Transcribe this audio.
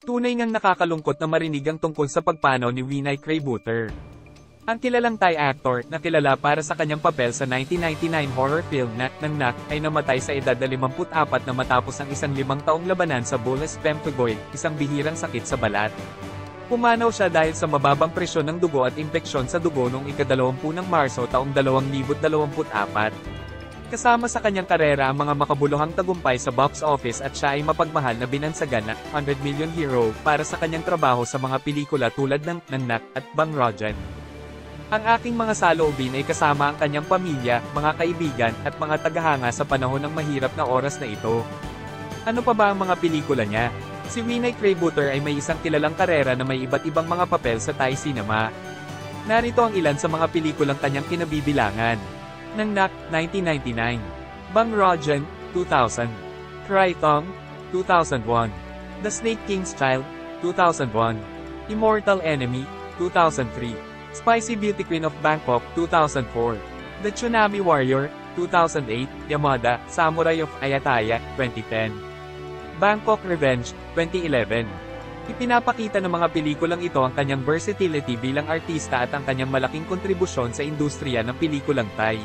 Tunay ngang nakakalungkot na marinig ang tungkol sa pagpanaw ni Vinay Kraibuter. Ang kilalang Thai actor, na kilala para sa kanyang papel sa 1999 horror film na Nang Nak, ay namatay sa edad na 54 na matapos ang 15 taong labanan sa bullous pemphigoid, isang bihirang sakit sa balat. Pumanaw siya dahil sa mababang presyon ng dugo at impeksyon sa dugo noong ika-20 ng Marso taong 2024. Kasama sa kanyang karera ang mga makabuluhang tagumpay sa box office at siya ay mapagmahal na binansagan na $100 million hero para sa kanyang trabaho sa mga pelikula tulad ng Nang Nak at Bang Rajan. Ang aking mga saloobin ay kasama ang kanyang pamilya, mga kaibigan, at mga tagahanga sa panahon ng mahirap na oras na ito. Ano pa ba ang mga pelikula niya? Si Vinay Kraibuter ay may isang kilalang karera na may iba't ibang mga papel sa Thai cinema. Narito ang ilan sa mga pelikulang kanyang kinabibilangan. Nang Nak, 1999. Bang Rajan, 2000. Cry Tong, 2001. The Snake King's Child, 2001. Immortal Enemy, 2003. Spicy Beauty Queen of Bangkok, 2004. The Tsunami Warrior, 2008. Yamada, Samurai of Ayataya, 2010. Bangkok Revenge, 2011. Ipinapakita ng mga pelikulang ito ang kanyang versatility bilang artista at ang kanyang malaking kontribusyon sa industriya ng pelikulang Thai.